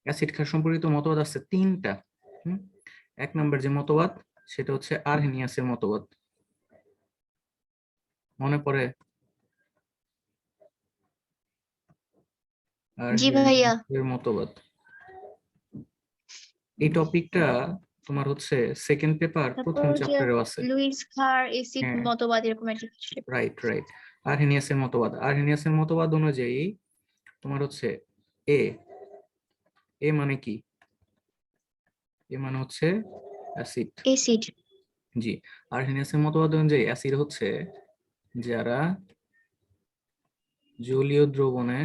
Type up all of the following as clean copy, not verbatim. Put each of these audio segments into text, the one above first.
Acid ক্ষার সম্পর্কিত মতবাদ আছে তিনটা। এক নম্বর যে মতবাদ সেটা হচ্ছে আরহেনিয়াসের মতবাদ। মনে পড়ে? জি ভাইয়া। আরহেনিয়াসের মতবাদ, এই টপিকটা তোমার হচ্ছে সেকেন্ড পেপার তারপর প্রথম যে চ্যাপ্টারেও আছে। লুইস খার এসিড হ্যাঁ, মতবাদ এরকম একটা কিছু ছিল। Right right. আরহেনিয়াসের মতবাদ, আরহেনিয়াসের মতবাদ অনুযায়ী তোমার হচ্ছে এ, এ মানে কি? এ মানে হচ্ছে অ্যাসিড। এসিড। জি, আরহেনিয়াসের মতবাদ অনুযায়ী অ্যাসিড হচ্ছে যারা জলীয় দ্রবণে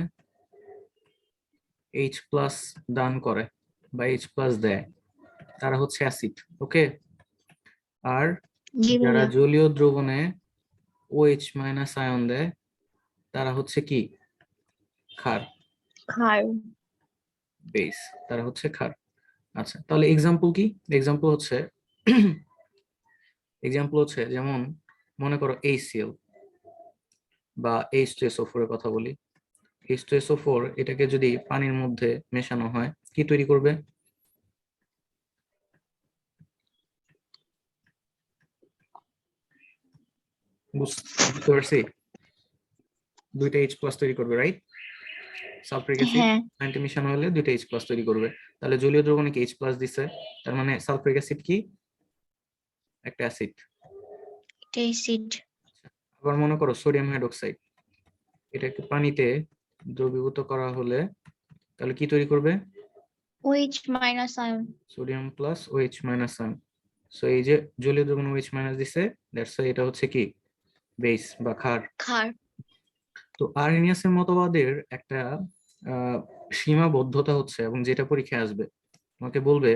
H+ দান করে বা H+ দেয় তারা হচ্ছে অ্যাসিড। ওকে। আর জি যারা ভাইয়া। জলীয় দ্রবণে OH- আয়ন দেয় তারা হচ্ছে কি? ক্ষার, খার। বেস, তারা হচ্ছে ক্ষার। আচ্ছা, তাহলে এক্সাম্পল কি? এক্সাম্পল হচ্ছে যেমন মনে করো HCl বা H2SO4 এর কথা বলি। H2SO4 এটাকে যদি পানির মধ্যে মেশানো হয় কি তৈরি করবে? বুঝতে পারছি, দুইটা H+ তৈরি করবে, রাইট? সালফারিক অ্যাসিড হ্যাঁ, পানিতে মিশানো হলে দুইটা H+ তৈরি করবে। তাহলে জলীয় দ্রবণে কি H+ দিছে, তার মানে সালফারিক অ্যাসিড কি? একটা অ্যাসিড। এটা এসিড। আবার মনে করো সোডিয়াম হাইড্রোক্সাইড, এটাকে পানিতে দ্রবীভূত করা হলে তাহলে কি তৈরি করবে? OH minus ion. Sodium plus OH- আয়ন। সো এই যে জলীয় দ্রবণ OH- দিছে, দ্যাটস ওয়াই এটা হচ্ছে কি? বেস বা ক্ষার। খার। তো আরহেনিয়াসের মতবাদের একটা সীমাবদ্ধতা হচ্ছে, এবং যেটা পরীক্ষায় আসবে তোমাকে বলবে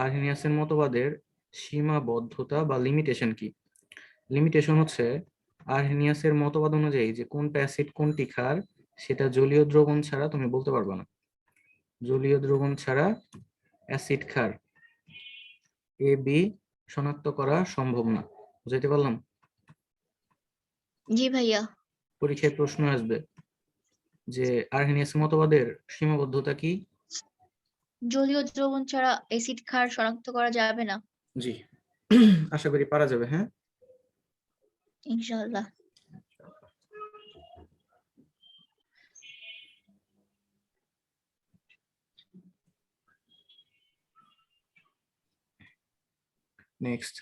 আরহেনিয়াসের মতবাদের সীমাবদ্ধতা বা লিমিটেশন কি। লিমিটেশন হচ্ছে আরহেনিয়াসের মতবাদ অনুযায়ী যে কোনটা অ্যাসিড কোনটি ক্ষার সেটা জলীয় দ্রবণ ছাড়া তুমি বলতে পারবে না। জলীয় দ্রবণ ছাড়া অ্যাসিড ক্ষার এ বি শনাক্ত করা সম্ভব না। বুঝাইতে পারলাম? জি ভাইয়া। পরীক্ষায় প্রশ্ন আসবে যে আরহেনিয়াসের মতবাদের সীমাবদ্ধতা কি। জলীয় দ্রবণ ছাড়া এসিড খার শনাক্ত করা যাবে না। জি, আশা করি পারা যাবে। হ্যাঁ, ইনশাআল্লাহ। নেক্সট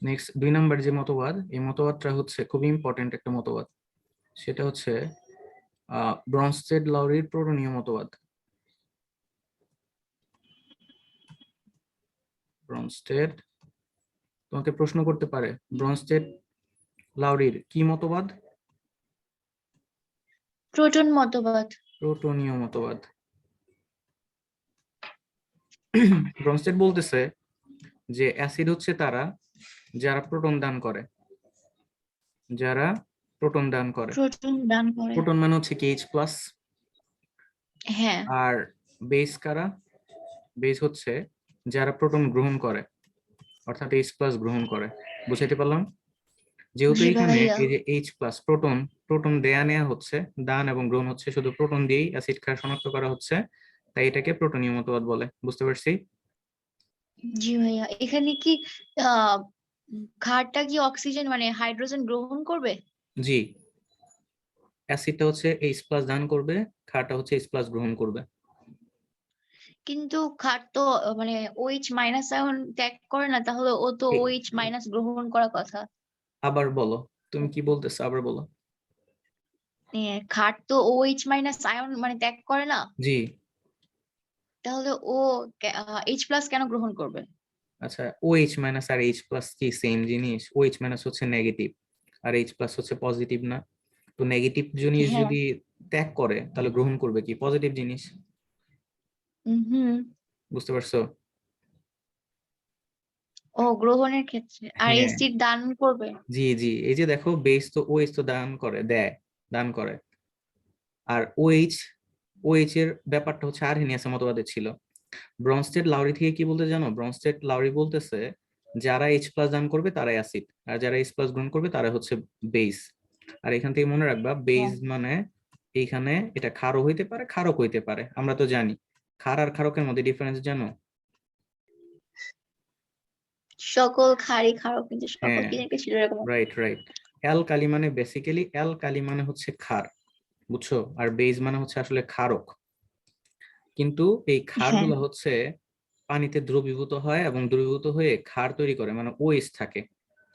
নেক্সট 2 নম্বর যে মতবাদ, এই মতবাদটা হচ্ছে খুবই ইম্পর্টেন্ট একটা মতবাদ। সেটা হচ্ছে ব্রনস্টেড লাউরির প্রোটনীয় মতবাদ। ব্রনস্টেড, তোমাকে প্রশ্ন করতে পারে ব্রনস্টেড লাউরির কি মতবাদ? প্রোটন মতবাদ। প্রোটনীয় মতবাদ। ব্রনস্টেড বলতেছে যে অ্যাসিড হচ্ছে তারা যারা প্রোটন দান করে, যারা প্রোটন দান করে। প্রোটন দান করে। প্রোটন মানে হচ্ছে কি H+। হ্যাঁ। আর বেস কারা? বেস হচ্ছে যারা প্রোটন গ্রহণ করে, অর্থাৎ H+ গ্রহণ করে। বুঝাইতে পারলাম? যেহেতু জি এখানে ভাইয়া। এই যে H+, প্রোটন, প্রোটন দেয়া নেয়া হচ্ছে, দান এবং গ্রহণ হচ্ছে শুধু প্রোটন দিয়েই অ্যাসিড ক্ষার শনাক্ত করা হচ্ছে, তাই এটাকে প্রোটনীয় মতবাদ বলে। বুঝতে পারছি? জি ভাইয়া, এখানে কি আহ ক্ষারটা কি অক্সিজেন মানে হাইড্রোজেন গ্রহণ করবে? জি, অ্যাসিডটা হচ্ছে H+ দান করবে, ক্ষারটা হচ্ছে H+ গ্রহণ করবে। কিন্তু ক্ষার তো মানে ওএইচ মাইনাস আয়ন ত্যাগ করে না, তাহলে ও তো এই, ওএইচ মাইনাস গ্রহণ করার কথা। আবার বলো, তুমি কি বলতেছো আবার বলো। ক্ষার তো ওএইচ মাইনাস আয়ন মানে ত্যাগ করে না, জি, তাহলে ও এইচ প্লাস কেন গ্রহণ করবে? আচ্ছা, OH- আর H+ কি সেম জিনিস? OH- হচ্ছে নেগেটিভ আর H+ হচ্ছে পজিটিভ না? তো নেগেটিভ জিনিস হ্যাঁ। যদি ত্যাগ করে তাহলে গ্রহণ করবে কি? পজিটিভ জিনিস। হুম। বুঝতে পারছো? ও গ্রহণের ক্ষেত্রে আর হ্যাঁ, এসিড দান করবে। জি জি, এই যে দেখো বেস তো OH তো দান করে, দেয়, দান করে। আর OH এর ব্যাপারটা হচ্ছে আরহেনিয়াসের মতবাদে ছিল। ব্রনস্টেড লাউরি থেকে কি বলতে জানো? ব্রনস্টেড লাউরি বলতেছে যারা H+ দান করবে তারাই অ্যাসিড, আর যারা H+ গ্রহণ করবে তারা হচ্ছে বেস। আর এখান থেকে মনে রাখবা বেস হ্যাঁ। মানে এইখানে এটা ক্ষারও হইতে পারে ক্ষারক হইতে পারে, আমরা তো জানি। ক্ষার আর ক্ষারকের মধ্যে ডিফারেন্স জানো? সকল ক্ষারই ক্ষারক, কিন্তু সকল হ্যাঁ, কি জানি একটা ছিল এরকম। Right right. অ্যালকালি মানে বেসিক্যালি অ্যালকালি মানে হচ্ছে ক্ষার, বুঝছো? আর বেজ মানে হচ্ছে আসলে ক্ষারক। কিন্তু এই হ্যাঁ ক্ষারগুলো হচ্ছে পানিতে দ্রবীভূত হয় এবং দ্রবীভূত হয়ে ক্ষার তৈরি করে, মানে ওএইচ থাকে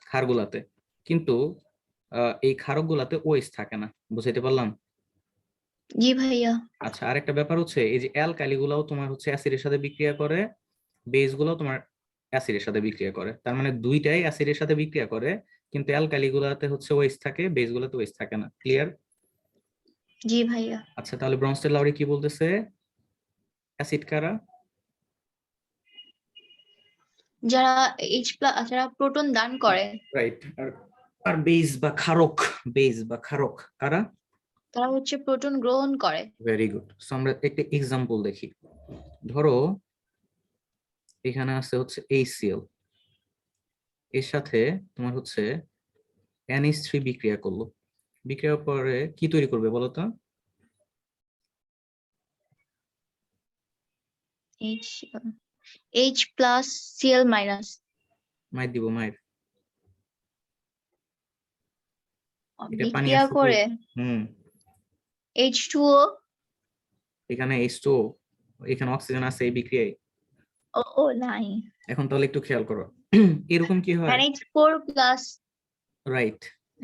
ক্ষারগুলাতে। কিন্তু এই ক্ষারকগুলাতে ওএইচ থাকে না, বুঝাইতে পারলাম? জি ভাইয়া। আচ্ছা, আরেকটা ব্যাপার হচ্ছে এই যে অ্যালকালি গুলাও তোমার হচ্ছে অ্যাসিডের সাথে বিক্রিয়া করে, বেস গুলাও তোমার অ্যাসিডের সাথে বিক্রিয়া করে। তার মানে দুইটাই অ্যাসিডের সাথে বিক্রিয়া করে, কিন্তু অ্যালকালি গুলাতে হচ্ছে ওএইচ থাকে, বেস গুলাতে ওএইচ থাকে না। ক্লিয়ার? জি ভাইয়া। আচ্ছা, তাহলে ব্রনস্টেড লাউরি কি বলতেছে? অ্যাসিড কারা? যারা যারা প্রোটন দান করে, রাইট। আর আর বেস বা ক্ষারক, বেস বা ক্ষারক কারা? তারা হচ্ছে প্রোটন গ্রহণ করে। Very good. সো আমরা একটা এক্সাম্পল দেখি। ধরো এখানে আছে হচ্ছে HCl, এর সাথে তোমার হচ্ছে NH3 বিক্রিয়া করলো। বিক্রিয়ার পরে কি তৈরি করবে বলো তো? H H plus CL minus. মাইর দিব, মাইর। এটা পানি বিক্রিয়া আছে তো? করে হুম। H2O। এখানে H2O, এখানে অক্সিজেন আছে এই বিক্রিয়ায়। ও নাই। এখন তাহলে একটু খেয়াল করো, এরকম কি হয়? NH4 plus. Right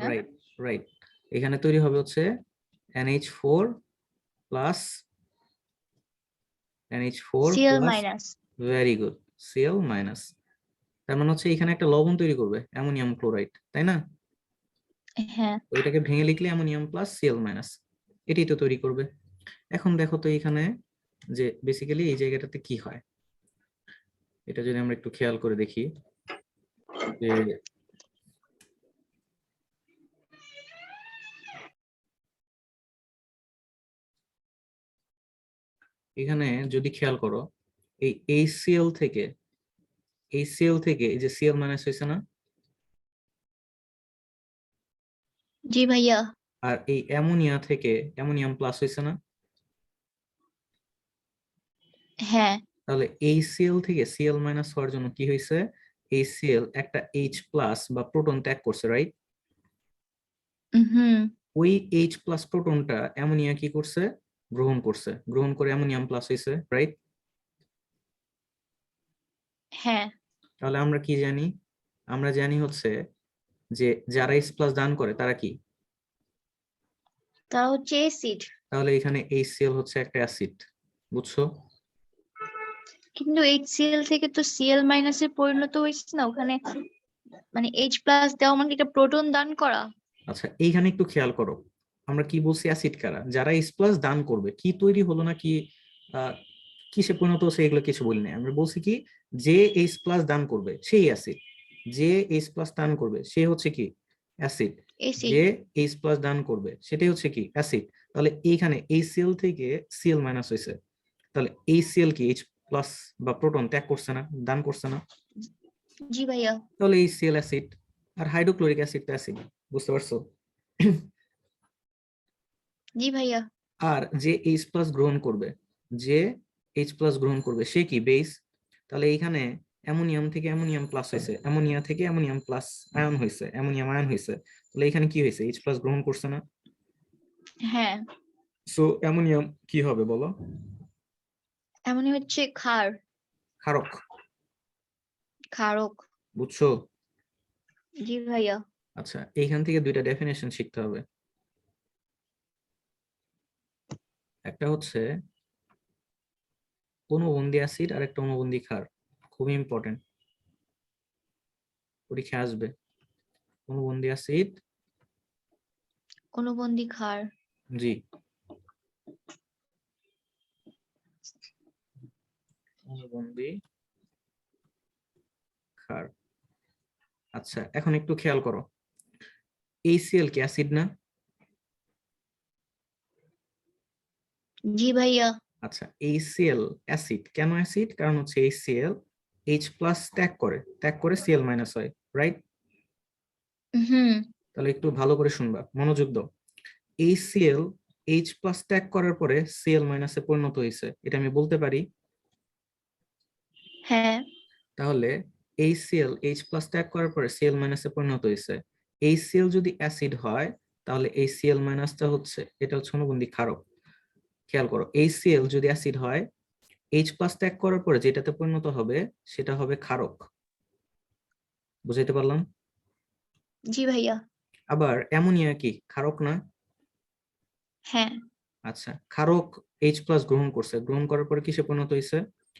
right right. এখানে তৈরি হবে হচ্ছে NH4 plus NH4 CL plus, minus. Very good, Cl minus. তার মানে হচ্ছে এখানে একটা লবণ তৈরি করবে, অ্যামোনিয়াম ক্লোরাইড, তাই না? হ্যাঁ। তো এটাকে ভেঙে লিখলে অ্যামোনিয়াম প্লাস Cl মাইনাস, এটাই তো তৈরি করবে। এখন দেখো তো এখানে যে বেসিক্যালি এই জায়গাটাতে কি হয়, এটা যদি আমরা একটু খেয়াল করে দেখি যে এখানে যদি খেয়াল করো এই HCl থেকে, HCl থেকে এই যে Cl মাইনাস হয়েছে না, জি ভাইয়া। আর এই অ্যামোনিয়া থেকে অ্যামোনিয়াম প্লাস হয়েছে না, হ্যাঁ। তাহলে HCl থেকে Cl মাইনাস হওয়ার জন্য কি হয়েছে? HCl একটা H প্লাস বা প্রোটন ত্যাগ করছে, রাইট? হুম। ওই H প্লাস প্রোটনটা অ্যামোনিয়া কি করছে? গ্রহণ করছে, গ্রহণ করে অ্যামোনিয়াম প্লাস হয়েছে, রাইট? হ্যাঁ। তাহলে আমরা কি জানি? আমরা জানি হচ্ছে যে যারা H প্লাস দান করে তারা কি? তারা হচ্ছে অ্যাসিড। তাহলে এখানে HCl হচ্ছে একটা অ্যাসিড, বুঝছো? কিন্তু HCl থেকে তো সিএল মাইনাসে পরিণত হয়েছে না ওখানে, মানে H প্লাস দেওয়া মানে এটা প্রোটন দান করা। আচ্ছা, এইখানে একটু খেয়াল করো, আমরা কি বলছি? অ্যাসিড কারা? যারা H প্লাস দান করবে। কি তৈরি হলো না কি কিসে পরিণত হচ্ছে এগুলো কিছু বলি না, আমরা বলছি কি যে H প্লাস দান করবে সেই অ্যাসিড, যে H প্লাস দান করবে সে হচ্ছে কি? অ্যাসিড। অ্যাসিড। যে H প্লাস দান করবে সেটাই হচ্ছে কি? অ্যাসিড। তাহলে এইখানে HCl থেকে Cl মাইনাস হয়েছে, তাহলে HCl কি H প্লাস বা প্রোটন ত্যাগ করছে না, দান করছে না? জি ভাইয়া। তাহলে HCl অ্যাসিড। আর হাইড্রোক্লোরিক অ্যাসিড তো অ্যাসিড, বুঝতে পারছো? জি ভাইয়া। আর যে H প্লাস গ্রহণ করবে, যে H প্লাস গ্রহণ করবে সে কি? বেস। তাহলে এইখানে অ্যামোনিয়াম থেকে অ্যামোনিয়াম প্লাস হয়েছে, অ্যামোনিয়া থেকে অ্যামোনিয়াম প্লাস আয়ন হয়েছে, অ্যামোনিয়াম আয়ন হয়েছে। তাহলে এখানে কি হয়েছে? H প্লাস গ্রহণ করছে না? হ্যাঁ। সো অ্যামোনিয়াম কি হবে বলো? এমনই হচ্ছে ক্ষার। ক্ষারক, ক্ষারক। বুঝছো? জি ভাইয়া। আচ্ছা, এইখান থেকে দুইটা ডেফিনেশন শিখতে হবে। একটা হচ্ছে অণুবন্ধী অ্যাসিড আর একটা অণুবন্ধী ক্ষার, খুবই ইম্পর্টেন্ট, পরীক্ষা আসবে। অণুবন্ধী অ্যাসিড, অনুবন্ধী ক্ষার। জি, অণুবন্ধী ক্ষার। আচ্ছা, এখন একটু খেয়াল করো, HCl কি অ্যাসিড না? জি ভাইয়া। আচ্ছা, HCl অ্যাসিড কেন? অ্যাসিড কারণ হচ্ছে HCl H প্লাস ত্যাগ করে, ত্যাগ করে Cl মাইনাস হয়, রাইট? হুম। তাহলে একটু ভালো করে শুনবা, মনোযোগ দাও। HCl H প্লাস ত্যাগ করার পরে Cl মাইনাসে পরিণত হয়েছে, এটা আমি বলতে পারি। হ্যাঁ। তাহলে HCl H প্লাস ত্যাগ করার পরে Cl মাইনাসে পরিণত হয়েছে। HCl যদি অ্যাসিড হয় তাহলে HCl মাইনাসটা হচ্ছে, এটা হচ্ছে অনুবন্ধী ক্ষারক। খেয়াল করো, HCl যদি অ্যাসিড হয়, H প্লাস ত্যাগ করার পরে যেটাতে পরিণত হবে সেটা হবে ক্ষারক। বুঝাইতে পারলাম? জি ভাইয়া। আবার অ্যামোনিয়া কি ক্ষারক না? হ্যাঁ। আচ্ছা, ক্ষারক H প্লাস গ্রহণ করছে, গ্রহণ করার পরে কিসে পরিণত হয়েছে?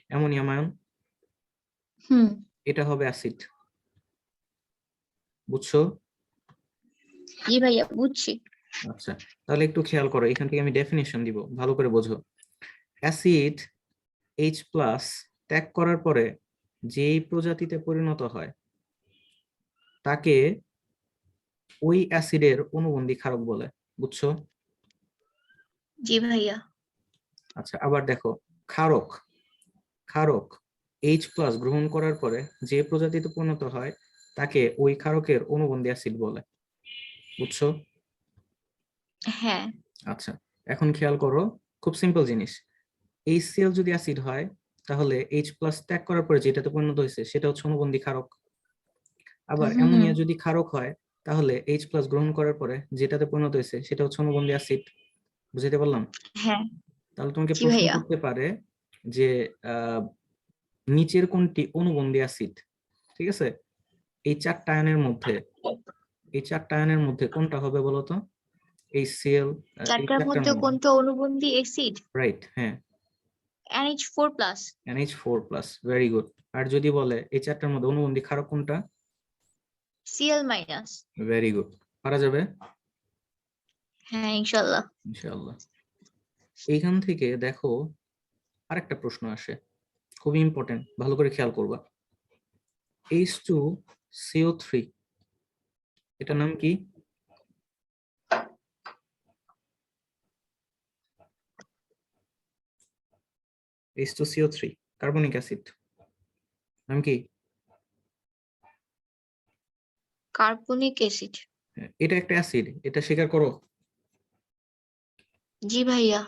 Ammonium ion. হুম। এটা হবে অ্যাসিড। বুঝছো? জি ভাইয়া বুঝছি। আচ্ছা, তাহলে একটু খেয়াল করো, এখান থেকে আমি ডেফিনিশন দিব, ভালো করে বোঝো। অ্যাসিড H প্লাস ত্যাগ করার পরে যেই প্রজাতিতে পরিণত হয় তাকে ওই অ্যাসিডের অনুবন্ধী ক্ষারক বলে। বুঝছো? জি ভাইয়া। আচ্ছা, আবার দেখো, ক্ষারক ক্ষারক H প্লাস গ্রহণ করার পরে যে প্রজাতিতে পরিণত হয় তাকে ওই ক্ষারকের অনুবন্ধী অ্যাসিড বলে। বুঝছো? হ্যাঁ। আচ্ছা, এখন খেয়াল করো, খুব সিম্পল জিনিস। HCl যদি অ্যাসিড হয় তাহলে H প্লাস ত্যাগ করার পরে যেটাতে পরিণত হয়েছে সেটা হচ্ছে অনুবন্ধী ক্ষারক। আবার হুম। অ্যামোনিয়া যদি ক্ষারক হয় তাহলে H প্লাস গ্রহণ করার পরে যেটাতে পরিণত হয়েছে সেটা হচ্ছে অনুবন্ধী অ্যাসিড। বুঝতে পারলাম? হ্যাঁ। তাহলে তোমাকে জি প্রশ্ন ভাইয়া। করতে পারে যে নিচের কোনটি অনুবন্ধী অ্যাসিড? ঠিক আছে, এই চারটা আয়নের মধ্যে কোনটা হবে বলতো? HCl, এই চারটার চারটার মধ্যে মধ্যে। কোনটা অনুবন্ধী অ্যাসিড? রাইট, হ্যাঁ, NH4+। NH4+, very good. আর যদি বলে এই চারটার মধ্যে অনুবন্ধী ক্ষারক কোনটা? Cl-। ভেরি গুড, পারা যাবে হ্যাঁ ইনশাল্লাহ। ইনশাআল্লাহ। এইখান থেকে দেখো আরেকটা প্রশ্ন আসে, খুবই ইম্পর্টেন্ট, ভালো করে খেয়াল করবা। H2CO3, এটার নাম কি? H2CO3 কার্বনিক অ্যাসিড, নাম কি? Carbonic acid. এটা একটা অ্যাসিড, এটা স্বীকার করো। জি ভাইয়া।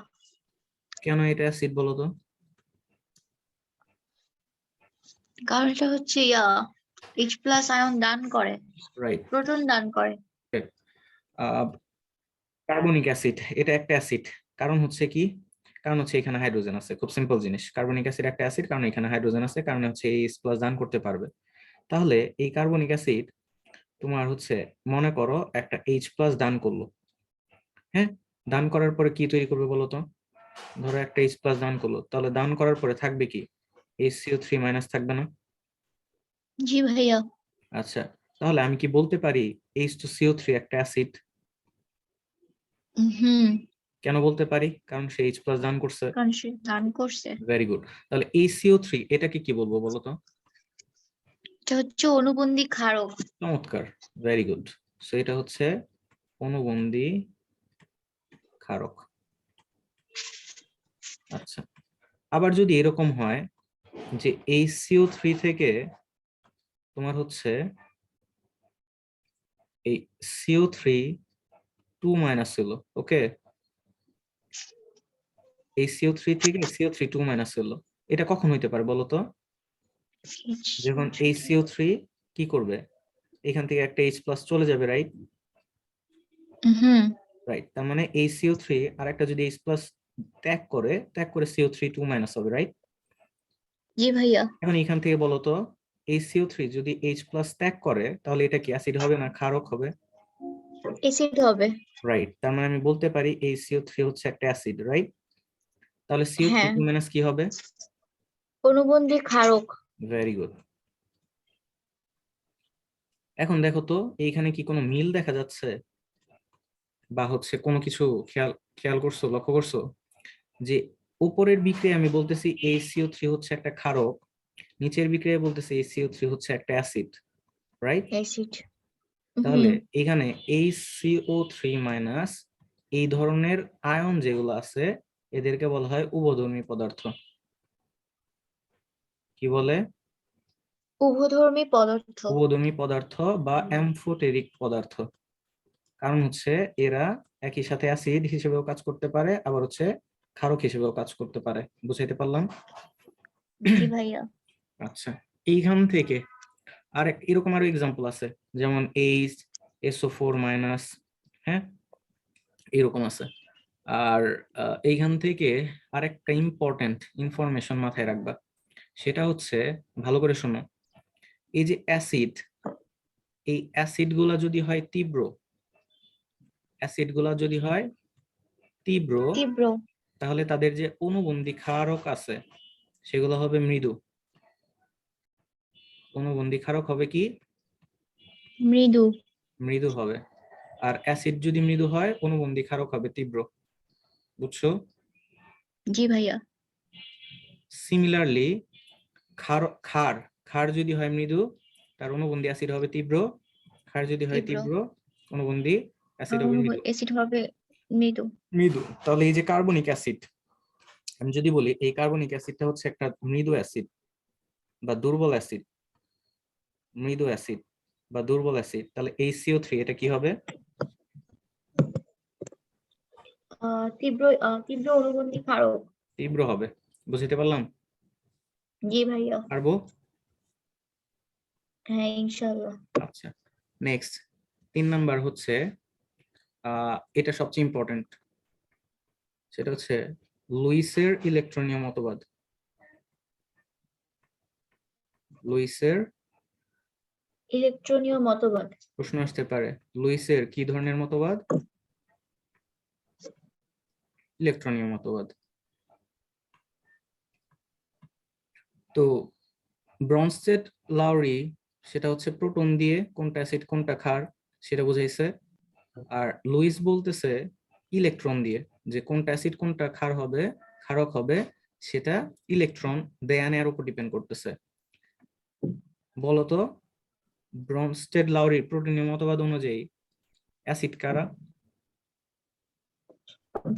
কেন এটা অ্যাসিড বলো তো? কারণ এটা হচ্ছে H+ আয়ন দান করে, রাইট, প্রোটন দান করে। কার্বনিক অ্যাসিড এটা একটা অ্যাসিড, কারণ হচ্ছে কি? কারণ হচ্ছে এখানে হাইড্রোজেন আছে। খুব সিম্পল জিনিস, কার্বনিক অ্যাসিড একটা অ্যাসিড কারণ এখানে হাইড্রোজেন আছে, কারণ হচ্ছে H প্লাস দান করতে পারবে। তাহলে এই কার্বনিক অ্যাসিড তোমার হচ্ছে, মনে করো একটা H প্লাস দান করলো, হ্যাঁ, দান করার পরে কি তৈরি করবে বলো তো? ধরো একটা H প্লাস দান করলো, তাহলে দান করার পরে থাকবে কি? HCO3 মাইনাস, থাকবে না? জি ভাইয়া। আচ্ছা, তাহলে আমি কি বলতে পারি H2CO3 একটা অ্যাসিড? হুম। কেন বলতে পারি? কারণ সে H প্লাস দান করছে। কারণ সে দান করছে। Very good. তাহলে HCO3 এটাকে কি বলবো বলো তো? এটা হচ্ছে অনুবন্ধী ক্ষারক। চমৎকার, ভেরি গুড। সো এটা হচ্ছে অনুবন্ধী ক্ষারক। আচ্ছা, আবার যদি এরকম হয় যে HCO3 থেকে তোমার হচ্ছে এই CO3 2 মাইনাস ছিল, ওকে, এই CO3 থেকে CO3 2 মাইনাস ছিল, এটা কখন হইতে পারে বলো তো? যখন এই CO3 কি করবে, এখান থেকে একটা H প্লাস চলে যাবে, রাইট? হুম। রাইট, তার মানে এই CO3 আর একটা যদি H প্লাস ত্যাগ করে CO3 2 মাইনাস হবে, রাইট? জি ভাইয়া। এখন এখান থেকে বলো তো, এই CO3 যদি H প্লাস ত্যাগ করে তাহলে এটা কি অ্যাসিড হবে না ক্ষারক হবে? অ্যাসিড হবে। রাইট, তার মানে আমি বলতে পারি এই CO3 হচ্ছে একটা অ্যাসিড, রাইট? তাহলে CO3 হ্যাঁ, 2 মাইনাস কি হবে? অনুবন্ধী ক্ষারক। Very good. এখন দেখো তো এইখানে কি কোনো মিল দেখা যাচ্ছে, বা হচ্ছে কোনো কিছু খেয়াল খেয়াল করছো, লক্ষ্য করছো যে উপরের বিক্রিয়া আমি বলতেছি HCO3 হচ্ছে একটা ক্ষারক, নিচের বিক্রিয়া বলতেছি HCO3 হচ্ছে একটা অ্যাসিড, রাইট? অ্যাসিড। তাহলে হুম। এখানে HCO3 মাইনাস এই ধরনের আয়ন যেগুলো আছে এদেরকে বলা হয় উভধর্মী পদার্থ। কি বলে? উভধর্মী পদার্থ। উভধর্মী পদার্থ বা অ্যামফোটেরিক পদার্থ। কারণ হচ্ছে এরা একই সাথে অ্যাসিড হিসেবেও কাজ করতে পারে, আবার হচ্ছে ক্ষারক হিসেবেও কাজ করতে পারে। বুঝাইতে পারলাম? জি ভাইয়া। আচ্ছা, এইখান থেকে এরকম আরো এক্সাম্পল আছে, যেমন SO4-, হ্যাঁ, এরকম আছে। আর এইখান থেকে আরেকটা ইম্পর্টেন্ট ইনফরমেশন মাথায় রাখবা, সেটা হচ্ছে, ভালো করে শোনো, এই যে অ্যাসিড, এই অ্যাসিড গুলা যদি হয় তীব্র, অ্যাসিড গুলা যদি হয় তীব্র, তীব্র। তাহলে তাদের যে অনুবন্ধী ক্ষারক আছে সেগুলো হবে মৃদু। অনুবন্ধী ক্ষারক হবে কি? মৃদু। মৃদু হবে। আর অ্যাসিড যদি মৃদু হয়, অনুবন্ধী ক্ষারক হবে তীব্র। বুঝছো? জি ভাইয়া। সিমিলারলি ক্ষার ক্ষার ক্ষার যদি হয় মৃদু, তার অনুবন্ধী অ্যাসিড হবে তীব্র। ক্ষার যদি হয় তীব্র। তীব্র, অনুবন্ধী অ্যাসিড হবে মৃদু। অ্যাসিড হবে মৃদু। মৃদু। তাহলে এই যে কার্বনিক অ্যাসিড, আমি যদি বলি এই কার্বনিক অ্যাসিডটা হচ্ছে একটা মৃদু অ্যাসিড বা দুর্বল অ্যাসিড, মৃদু অ্যাসিড বা দুর্বল অ্যাসিড, তাহলে HCO3 এটা কি হবে? তীব্র। তীব্র অনুবন্ধী ক্ষারক। তীব্র হবে। বুঝতে পারলাম? জি ভাইয়া। পারবো? হ্যাঁ ইনশাআল্লাহ। আচ্ছা, নেক্সট 3 নাম্বার হচ্ছে, এটা সবচেয়ে ইম্পর্টেন্ট, সেটা হচ্ছে লুইসের ইলেকট্রনীয় মতবাদ। লুইসের ইলেকট্রনীয় মতবাদ। প্রশ্ন আসতে পারে, লুইসের কি ধরনের মতবাদ? ইলেকট্রনীয় মতবাদ। তো ব্রনস্টেড লাউরি সেটা হচ্ছে প্রোটন দিয়ে কোনটা অ্যাসিড কোনটা ক্ষার সেটা বুঝাইছে, আর লুইস বলতেছে ইলেকট্রন দিয়ে যে কোনটা অ্যাসিড কোনটা ক্ষার হবে, ক্ষারক হবে, সেটা ইলেকট্রন দেয়ানের উপর ডিপেন্ড করতেছে। বলতো ব্রনস্টেড লাউরির প্রোটনীয় মতবাদ অনুযায়ী অ্যাসিড কারা?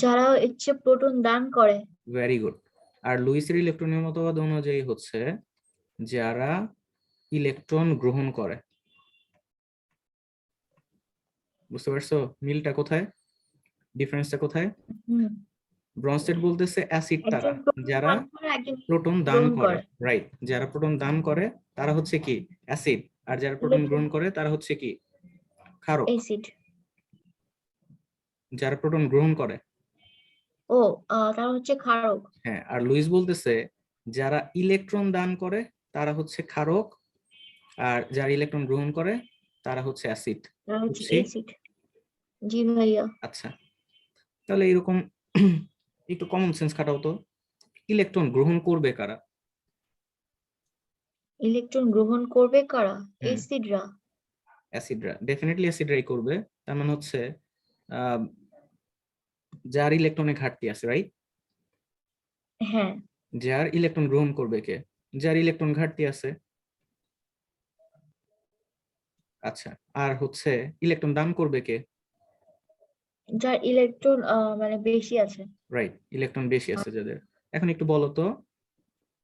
যারা ইচ্ছে প্রোটন দান করে। Very good. আর লুইসের ইলেকট্রনীয় মতবাদ অনুযায়ী হচ্ছে যারা ইলেকট্রন গ্রহণ করে। বুঝতে পারছো মিলটা কোথায়, ডিফারেন্সটা কোথায়? হুম। ব্রনস্টেড বলতেছে অ্যাসিড তারা একজন প্রোটন যারা দান করে, একজন প্রোটন দান গ্রহণ করে, করে। রাইট, যারা প্রোটন দান করে তারা হচ্ছে কি অ্যাসিড, আর যারা প্রোটন ইলেকট্রন গ্রহণ করে তারা হচ্ছে কি ক্ষারক। অ্যাসিড। যারা প্রোটন গ্রহণ করে, ও তারা হচ্ছে ক্ষারক। হ্যাঁ, আর লুইস বলতেছে যারা ইলেকট্রন দান করে তারা হচ্ছে ক্ষারক, আর যারা ইলেকট্রন গ্রহণ করে তারা হচ্ছে অ্যাসিড। তারা হচ্ছে বুঝছি? অ্যাসিড। জি ভাইয়া। আচ্ছা, তাহলে এরকম একটু কমন সেন্স খাটাও তো, ইলেকট্রন গ্রহণ করবে কারা? ইলেকট্রন গ্রহণ করবে কারা? হুম, অ্যাসিডরা। অ্যাসিডরা, ডেফিনেটলি অ্যাসিডরাই করবে। তার মানে হচ্ছে আহ, যার ইলেকট্রনের ঘাটতি আছে, রাইট, হ্যাঁ। যার ইলেকট্রন গ্রহণ করবে কে? যার ইলেকট্রন ঘাটতি আছে। আচ্ছা, আর হচ্ছে ইলেকট্রন দান করবে কে? যার ইলেকট্রন মানে বেশি আছে। রাইট, ইলেকট্রন বেশি আছে যাদের। এখন একটু বলো তো,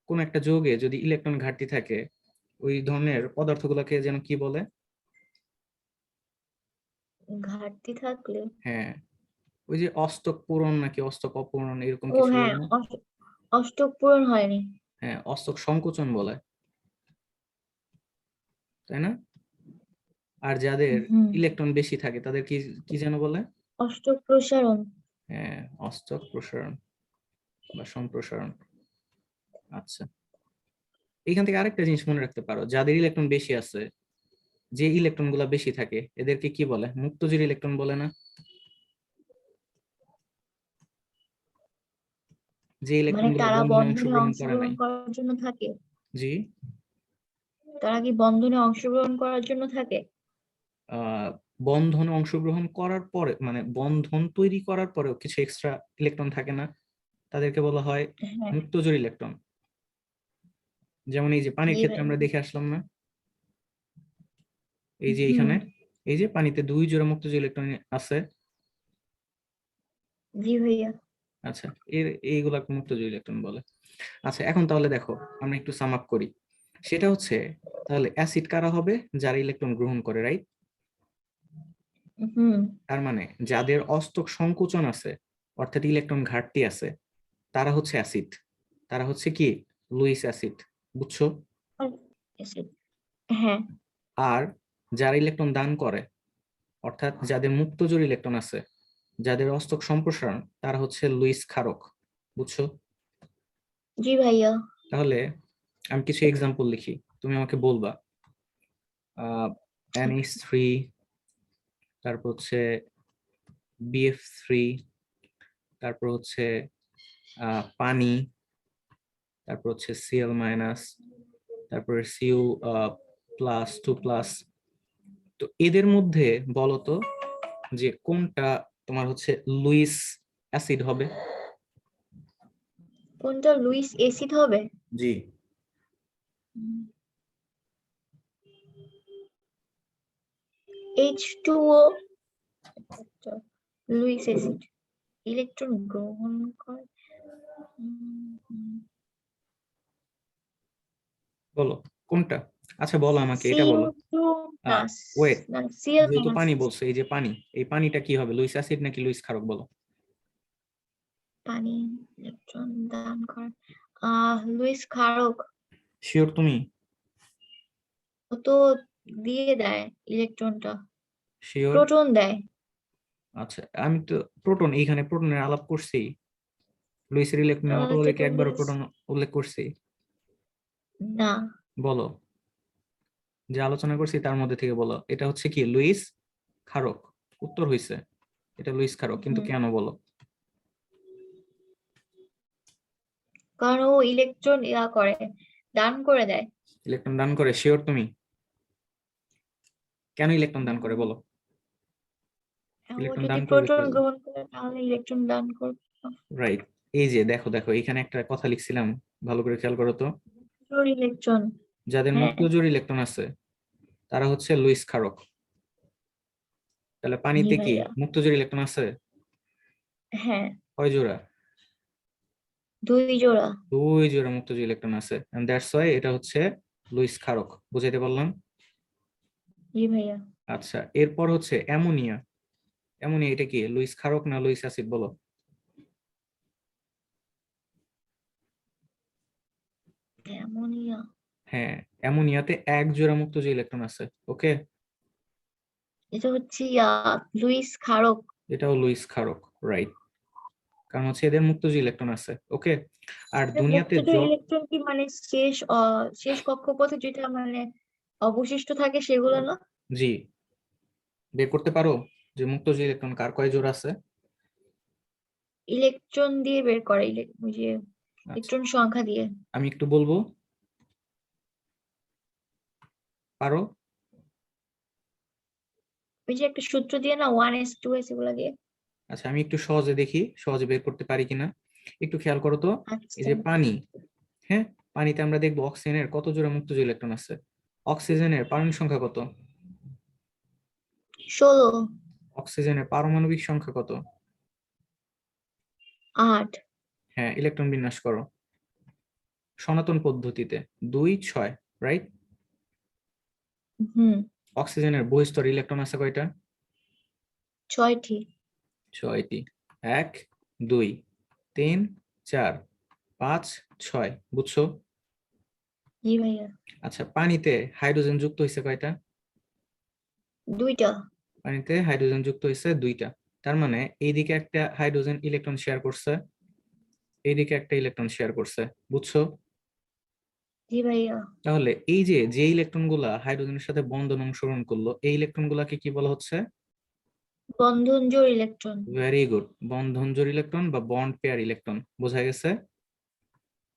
কোন একটা যৌগে যদি ইলেকট্রন ঘাটতি থাকে ওই ধরনের পদার্থগুলোকে যেন কি বলে? ঘাটতি থাকলে। হ্যাঁ, ওই যে অষ্টক পূরণ নাকি অষ্টক অপূরণ এরকম ও কিছু হ্যাঁ, বলে না? অষ্টক পূরণ হয়নি। হ্যাঁ, অষ্টক সংকোচন বলে, তাই না? আর যাদের হুম। ইলেকট্রন বেশি থাকে তাদের কি কি যেন বলে? অষ্টক প্রসারণ। হ্যাঁ, অষ্টক প্রসারণ বা সম্প্রসারণ। আচ্ছা, এখান থেকে আরেকটা জিনিস মনে রাখতে পারো, যাদের ইলেকট্রন বেশি আছে, যে ইলেকট্রন গুলা বেশি থাকে এদেরকে কি বলে? মুক্তজোড় ইলেকট্রন বলে না? যে ইলেকট্রন মানে গুলা তারা বন্ধনে বন্ধনে অংশগ্রহণ করে অংশগ্রহণ নাই। করার জন্য থাকে। জি, তারা কি বন্ধনে অংশগ্রহণ করার জন্য থাকে? বন্ধনে অংশগ্রহণ করার পরে মানে বন্ধন তৈরি করার পরেও কিছু এক্সট্রা ইলেকট্রন থাকে না, তাদেরকে বলা হয় হ্যাঁ। মুক্তজোড় ইলেকট্রন। যেমন এই যে পানির জি ক্ষেত্রে ভাই। আমরা দেখে আসলাম না, এই যে হুম। এইখানে, এই যে পানিতে 2 জোড়া মুক্তজোড় ইলেকট্রন আছে। জি ভাইয়া। আচ্ছা, এইগুলা মুক্তজোড় ইলেকট্রন বলে। আচ্ছা, এখন তাহলে দেখো আমরা একটু সাম আপ করি, সেটা হচ্ছে তাহলে অ্যাসিড কারা হবে? যারা ইলেকট্রন গ্রহণ করে, রাইট? হুম। তার মানে যাদের অস্তক সংকোচন আছে অর্থাৎ ইলেকট্রন ঘাটতি আছে তারা হচ্ছে অ্যাসিড, তারা হচ্ছে কি লুইস অ্যাসিড, বুঝছো? acid, হ্যাঁ। আর যারা ইলেকট্রন দান করে অর্থাৎ যাদের মুক্ত জোড় ইলেকট্রন আছে, যাদের অস্তক সম্প্রসারণ, তারা হচ্ছে লুইস ক্ষারক, বুঝছো? জি ভাইয়া। তাহলে আমি কিছু এক্সাম্পল লিখি, তুমি আমাকে বলবা। NH3, তারপর হচ্ছে BF3, তারপর হচ্ছে পানি, তারপর হচ্ছে Cl-, তারপরে Cu+2+। তো এদের মধ্যে বলো তো যে কোনটা তোমার হচ্ছে লুইস অ্যাসিড হবে? কোনটা লুইস অ্যাসিড হবে? জি। H2O লুইস অ্যাসিড, ইলেকট্রন গ্রহণ করে। বলো কোনটা। আচ্ছা বলো আমাকে এটা বলো। CO2 প্লাস, ওয়েট, না Cl যেহেতু মাইনাস। পানি বলছো, এই যে পানি, এই পানিটা কি হবে, লুইস অ্যাসিড নাকি লুইস ক্ষারক বলো? পানি ইলেকট্রন দান করে লুইস ক্ষারক। শিওর তুমি? ও তো দিয়ে দেয় ইলেকট্রনটা, শিওর? প্রোটন দেয়। আচ্ছা আমি তো প্রোটন, এইখানে প্রোটনের আলাপ করছি, লুইসের ইলেকট্রনের মতবাদে কি যেটা একবারও লুইস, প্রোটন উল্লেখ করছি? না। বলো, যে আলোচনা করছি তার মধ্যে থেকে বলো এটা হচ্ছে কি লুইস ক্ষারক। উত্তর হইছে এটা লুইস ক্ষারক, কিন্তু হুম, কেন বলো? কারণ ও ইলেকট্রন করে, দান করে দেয়। ইলেকট্রন দান করে? শিওর তুমি? কেন ইলেকট্রন দান করে বলো? ও ইলেকট্রন যদি দান করবে প্রোটন কি? গ্রহণ করে তাহলে ইলেকট্রন দান করবে। রাইট। এই যে দেখো দেখো এখানে একটা কথা লিখছিলাম, ভালো করে খেয়াল করো তো। ইলেকট্রন, যাদের হ্যাঁ। মুক্ত জোড় ইলেকট্রন আছে তারা হচ্ছে লুইস ক্ষারক। তাহলে জি পানিতে কি ভাইয়া। মুক্ত জোড় ইলেকট্রন আছে? হ্যাঁ, কয় জোড়া? 2 জোড়া। 2 জোড়া মুক্ত জোড় ইলেকট্রন আছে, এন্ড দ্যাটস ওয়াই এটা হচ্ছে লুইস ক্ষারক। বুঝাইতে পারলাম? জি ভাইয়া। আচ্ছা এরপর হচ্ছে অ্যামোনিয়া। অ্যামোনিয়া এটা কি লুইস ক্ষারক না লুইস অ্যাসিড বলো? অ্যামোনিয়া। হ্যাঁ, অ্যামোনিয়াতে 1 জোড়া মুক্ত জোড় ইলেকট্রন আছে। ওকে, এটা হচ্ছে লুইস ক্ষারক। এটাও লুইস ক্ষারক। রাইট, কারণ হচ্ছে এদের মুক্ত জোড় ইলেকট্রন আছে। ওকে, আর দুনিয়াতে মুক্তজোড় ইলেকট্রন কি মানে শেষ শেষ কক্ষপথে যেটা মানে অবশিষ্ট থাকে সেগুলো না? জি, বের করতে পারো যে মুক্ত জোড় ইলেকট্রন কার কয় জোড়া আছে? ইলেকট্রন দিয়ে বের করে, ওই যে আচ্ছা ইলেকট্রন সংখ্যা দিয়ে। আমি একটু বলবো, পারো? ওই যে একটা সূত্র দিয়ে না, 1s 2s এগুলা দিয়ে। আচ্ছা আমি একটু সহজে দেখি, সহজে বের করতে পারি কিনা। একটু খেয়াল করো তো। এই আচ্ছা। যে পানি, হ্যাঁ, পানিতে আমরা দেখবো অক্সিজেনের কত জোড়া মুক্ত জোড় ইলেকট্রন আছে। অক্সিজেনের পারমাণবিক সংখ্যা কত? 16। অক্সিজেনের পারমাণবিক সংখ্যা কত? 8। হ্যাঁ, ইলেকট্রন বিন্যাস করো সনাতন পদ্ধতিতে, 2 6, রাইট? হুম। অক্সিজেনের বহিঃস্তরে ইলেকট্রন আছে কয়টা? 6টি। 6টি। 1 2 3 4 5 6, বুঝছো? জি ভাইয়া। আচ্ছা পানিতে হাইড্রোজেন যুক্ত হয়েছে কয়টা? 2টা। পানিতে হাইড্রোজেন যুক্ত হয়েছে 2টা। তার মানে এইদিকে একটা হাইড্রোজেন ইলেকট্রন শেয়ার করছে, এইদিকে একটা ইলেকট্রন শেয়ার করছে, বুঝছো? জি ভাইয়া। তাহলে এই যে যে ইলেকট্রন গুলা হাইড্রোজেনের সাথে বন্ধন অংশগ্রহণ করলো, এই ইলেকট্রন গুলাকে কি বলা হচ্ছে? বন্ধন জোড় ইলেকট্রন। ভেরি গুড, বন্ধন জোড় ইলেকট্রন বা বন্ড পেয়ার ইলেকট্রন, বোঝা গেছে?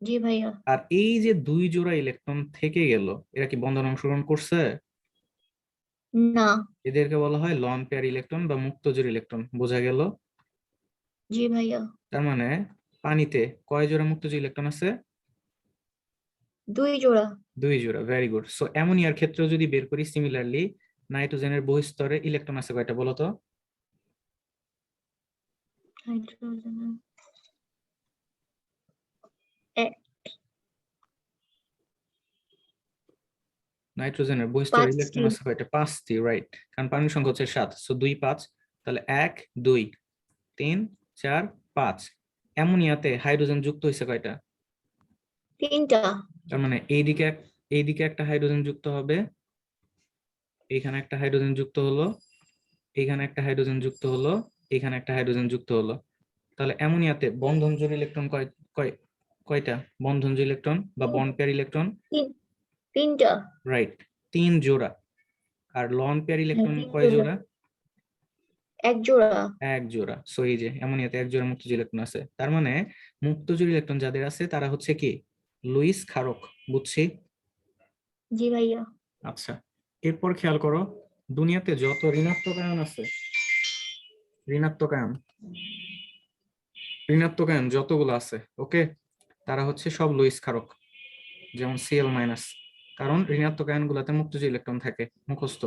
জি ভাইয়া। আর এই যে 2 জোড়া ইলেকট্রন থেকে গেল, এরা কি বন্ধন অংশগ্রহণ করছে? না। এদেরকে বলা হয় লন পেয়ার ইলেকট্রন বা মুক্ত জোড় ইলেকট্রন, বোঝা গেল? জি ভাইয়া। তার মানে পানিতে কয় জোড়া মুক্ত জোড় ইলেকট্রন আছে? 2 জোড়া। 2 জোড়া, ভেরি গুড। সো অ্যামোনিয়ার ক্ষেত্রে যদি বের করি সিমিলারলি, নাইট্রোজেনের বহিঃস্তরে ইলেকট্রন আছে কয়টা বলো তো? হাইড্রোজেন নাইট্রোজেনের বহিস্তরে 5টি। ইলেকট্রন আছে কয়টা? 5টি, রাইট, কারণ পারমাণবিক সংখ্যা হচ্ছে 7, সো 2 5, তাহলে 1 2 3 4 5। অ্যামোনিয়াতে হাইড্রোজেন যুক্ত হয়েছে কয়টা? 3টা। তার মানে এইদিকে একটা হাইড্রোজেন যুক্ত হবে, এইখানে একটা হাইড্রোজেন যুক্ত হলো, এইখানে একটা হাইড্রোজেন যুক্ত হলো, এইখানে একটা হাইড্রোজেন যুক্ত হলো। তাহলে অ্যামোনিয়াতে বন্ধন জোড় ইলেকট্রন কয়টা? বন্ধন জোড় ইলেকট্রন বা বন্ড পেয়ার ইলেকট্রন? 3টা। রাইট, 3 জোড়া। আর লন পেয়ার হ্যাঁ, ইলেকট্রন 3 কয় জোড়া। জোড়া? 1 জোড়া। 1 জোড়া। সো এই যে অ্যামোনিয়াতে 1 জোড়া মুক্তজোড় ইলেকট্রন আছে, তার মানে মুক্তজোড় ইলেকট্রন যাদের আছে তারা হচ্ছে কি? লুইস ক্ষারক। বুঝছি? জি ভাইয়া। আচ্ছা, এরপর খেয়াল করো, দুনিয়াতে যত ঋণাত্মক আয়ন আছে, ঋণাত্মক আয়ন যতগুলো আছে, ওকে, তারা হচ্ছে সব লুইস ক্ষারক, যেমন Cl মাইনাস, কারণ ঋণাত্মক আয়ন গুলাতে মুক্তজোড় ইলেকট্রন থাকে। মুখস্থ,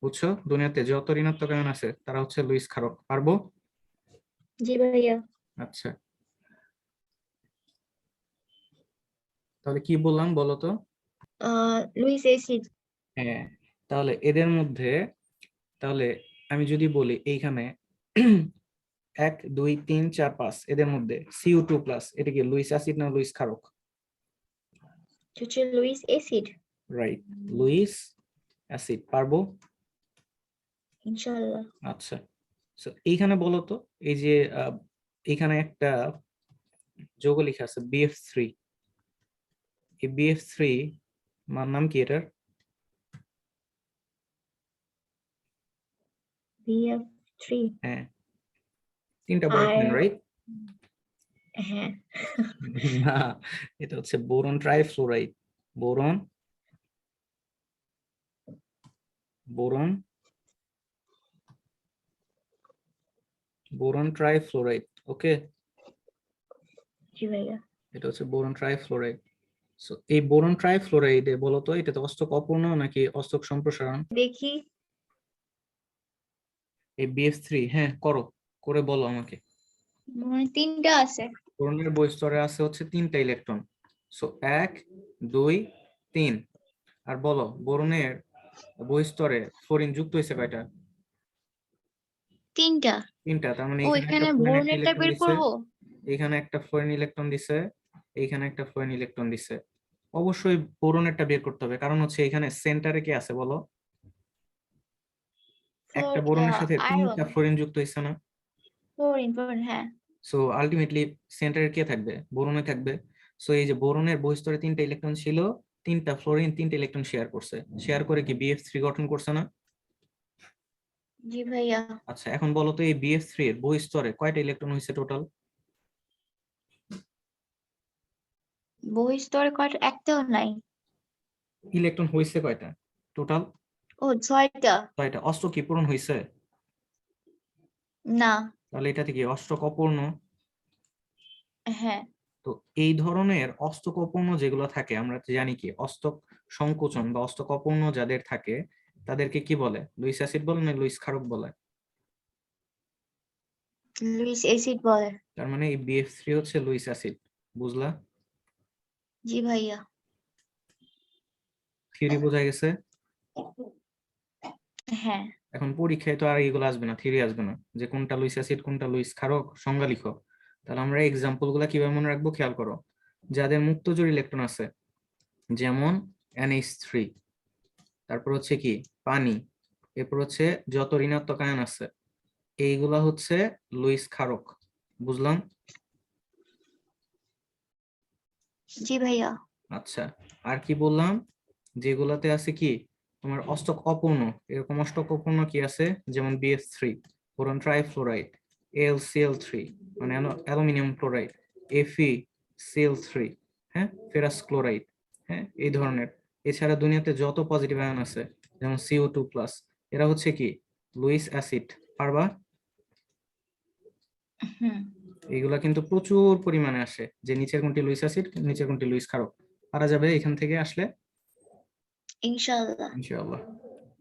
বুঝছো? দুনিয়াতে যত ঋণাত্মক আয়ন আছে তারা হচ্ছে লুইস ক্ষারক। পারবো? জি ভাইয়া। আচ্ছা, তাহলে কি বললাম বলো তো? Luis acid. হ্যাঁ, তাহলে এদের মধ্যে, তাহলে আমি যদি বলি এইখানে 1 2 3 4 5, এদের মধ্যে Cu2+, এটা কি লুইস অ্যাসিড না লুইস ক্ষারক? হচ্ছে Luis acid. Right, Luis acid. পারবো? ইনশাআল্লাহ। আচ্ছা, সো এইখানে বলো তো, এই যে এইখানে একটা যৌগ লেখা আছে BF3, এই BF3 নাম কি এটার? BF3। হ্যাঁ, 3টা বয়ফ্রেন্ড, আর রাইট? হ্যাঁ, না, এটা হচ্ছে boron trifluoride. Boron boron boron trifluoride, okay, জি ভাইয়া। এটা হচ্ছে বোরন ট্রাইফ্লোরাইড। সো এই বোরন ট্রাইফ্লোরাইডে বলো তো, এটা তো অষ্টক অপূর্ণ নাকি অষ্টক সম্প্রসারণ? দেখি। এই BF3, হ্যাঁ করো, করে বলো আমাকে। মানে 3টা আছে। বোরনের বহিঃস্তরে আছে হচ্ছে 3টা ইলেকট্রন, সো 1 2 3। আর বলো, বোরনের বহিঃস্তরে ফ্লোরিন যুক্ত হয়েছে কয়টা? 3টা। 3টা, তার মানে ও, এখানে একটা এখানে ফ্লোরিন একটা বোরনেরটা ইলেকট্রন বের দিছে, করব। এখানে একটা ফ্লোরিন ইলেকট্রন দিছে, এইখানে একটা ফ্লোরিন ইলেকট্রন দিছে। অবশ্যই বোরনেরটা বের করতে হবে, কারণ হচ্ছে এখানে সেন্টারে কি আছে বলো? একটা বোরনের সাথে আয়রন। 3টা ফ্লোরিন যুক্ত হয়েছে না? ফ্লোরিন, হ্যাঁ। সো আলটিমেটলি সেন্টারে কে থাকবে? বোরনে থাকবে। সো এই যে বোরনের বহিঃস্তরে 3টা ইলেকট্রন ছিল, 3টা ফ্লোরিন 3টা ইলেকট্রন শেয়ার করছে, শেয়ার করে কি BF3 গঠন করছে না? জি ভাইয়া। আচ্ছা, এখন বলো তো এই BF3 এর বহিঃস্তরে কয়টা ইলেকট্রন হয়েছে টোটাল? বহিঃস্তরে কয়টা? একটাও নাই। ইলেকট্রন হয়েছে কয়টা টোটাল? ও, 6টা। 6টা। অষ্টক কি পূরণ হয়েছে? না। তাহলে এটা থেকে অষ্টক অপূর্ণ। হ্যাঁ। তো এই ধরনের অষ্টক অপূর্ণ যেগুলো থাকে, আমরা জানি কি অষ্টক সংকোচন বা অষ্টক অপূর্ণ যাদের থাকে তাদেরকে কি বলে? লুইস অ্যাসিড বলে না লুইস ক্ষারক বলে? লুইস অ্যাসিড বলে। তার মানে এই BF3 হচ্ছে লুইস অ্যাসিড। বুঝলা? জি ভাইয়া। থিওরি বোঝা গেছে? হ্যাঁ। এখন পরীক্ষায় তো আর এগুলো আসবে না, থিওরি আসবে না যে কোনটা লুইস অ্যাসিড কোনটা লুইস ক্ষারক, সংজ্ঞা লিখো। তাহলে আমরা এক্সাম্পল গুলা কিভাবে মনে রাখবো খেয়াল করো। যাদের মুক্তজোড় ইলেকট্রন আছে, যেমন NH3, তারপর হচ্ছে কি পানি, এরপর হচ্ছে যত ঋণাত্মক আয়ন আছে, এইগুলা হচ্ছে লুইস ক্ষারক। বুঝলাম? জি ভাইয়া। আচ্ছা, আর কি বললাম? যেগুলাতে আছে কি তোমার অষ্টক অপূর্ণ, এরকম অষ্টক অপূর্ণ কি আছে, যেমন BF3, বোরন ট্রাইফ্লোরাইড, AlCl3 মানে অ্যালুমিনিয়াম ক্লোরাইড, FeCl3, হ্যাঁ, ফেরাস ক্লোরাইড, হ্যাঁ, এই ধরনের। এছাড়া দুনিয়াতে যত পজিটিভ আয়ন আছে, যেমন Cu2+, এরা হচ্ছে কি লুইস অ্যাসিড। পারবা? হুম। এইগুলা কিন্তু প্রচুর পরিমাণে আসে, যে নিচের কোনটি লুইস অ্যাসিড নিচের কোনটি লুইস ক্ষারক। পারা যাবে এখান থেকে আসলে ইনশাআল্লাহ। ইনশাআল্লাহ।